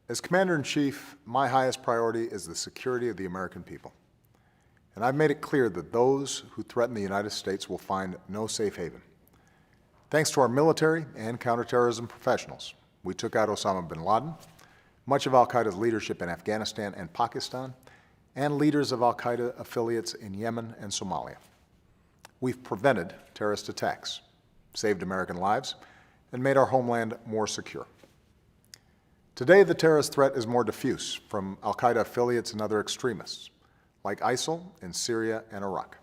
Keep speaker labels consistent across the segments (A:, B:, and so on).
A: As Commander-in-Chief, my highest priority is the security of the American people. And I've made it clear that those who threaten the United States will find no safe haven. Thanks to our military and counterterrorism professionals, we took out Osama bin Laden, much of al-Qaeda's leadership in Afghanistan and Pakistan, and leaders of al-Qaeda affiliates in Yemen and Somalia. We've prevented terrorist attacks, saved American lives, and made our homeland more secure. Today, the terrorist threat is more diffuse from al-Qaeda affiliates and other extremists, like ISIL in Syria and Iraq.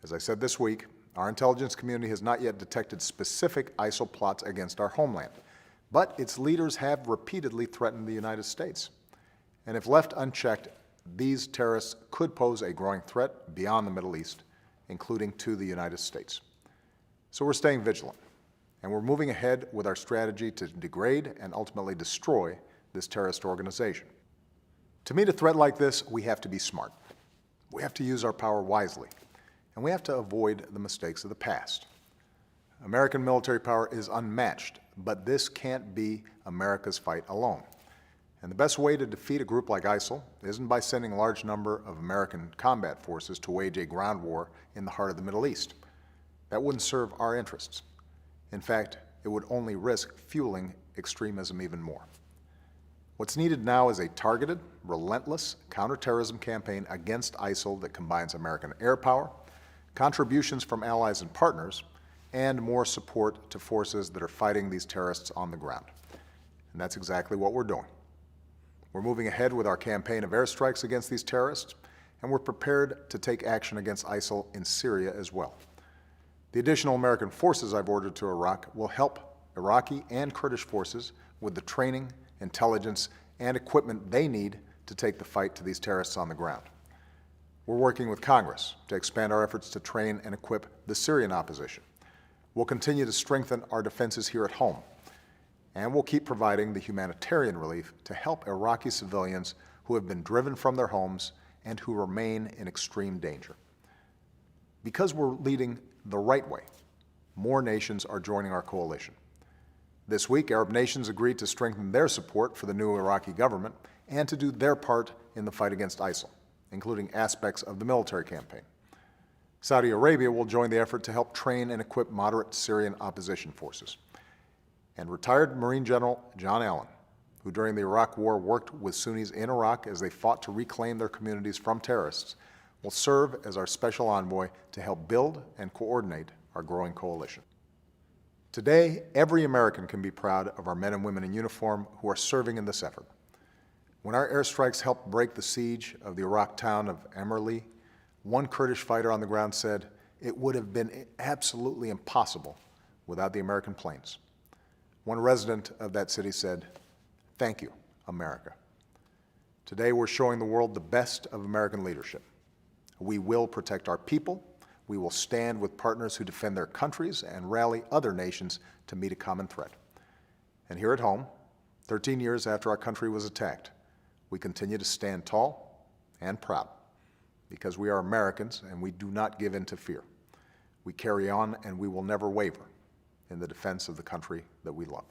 A: As I said this week, our intelligence community has not yet detected specific ISIL plots against our homeland, but its leaders have repeatedly threatened the United States. And if left unchecked, these terrorists could pose a growing threat beyond the Middle East, including to the United States. So we're staying vigilant, and we're moving ahead with our strategy to degrade and ultimately destroy this terrorist organization. To meet a threat like this, we have to be smart. We have to use our power wisely, and we have to avoid the mistakes of the past. American military power is unmatched, but this can't be America's fight alone. And the best way to defeat a group like ISIL isn't by sending a large number of American combat forces to wage a ground war in the heart of the Middle East. That wouldn't serve our interests. In fact, it would only risk fueling extremism even more. What's needed now is a targeted, relentless counterterrorism campaign against ISIL that combines American air power, contributions from allies and partners, and more support to forces that are fighting these terrorists on the ground. And that's exactly what we're doing. We're moving ahead with our campaign of airstrikes against these terrorists, and we're prepared to take action against ISIL in Syria as well. The additional American forces I've ordered to Iraq will help Iraqi and Kurdish forces with the training, intelligence, and equipment they need to take the fight to these terrorists on the ground. We're working with Congress to expand our efforts to train and equip the Syrian opposition. We'll continue to strengthen our defenses here at home, and we'll keep providing the humanitarian relief to help Iraqi civilians who have been driven from their homes and who remain in extreme danger. Because we're leading the right way, more nations are joining our coalition. This week, Arab nations agreed to strengthen their support for the new Iraqi government and to do their part in the fight against ISIL, including aspects of the military campaign. Saudi Arabia will join the effort to help train and equip moderate Syrian opposition forces. And retired Marine General John Allen, who during the Iraq War worked with Sunnis in Iraq as they fought to reclaim their communities from terrorists, will serve as our special envoy to help build and coordinate our growing coalition. Today, every American can be proud of our men and women in uniform who are serving in this effort. When our airstrikes helped break the siege of the Iraq town of Amerli, one Kurdish fighter on the ground said, "It would have been absolutely impossible without the American planes." One resident of that city said, "Thank you, America." Today, we're showing the world the best of American leadership. We will protect our people. We will stand with partners who defend their countries and rally other nations to meet a common threat. And here at home, 13 years after our country was attacked, we continue to stand tall and proud because we are Americans and we do not give in to fear. We carry on and we will never waver in the defense of the country that we love.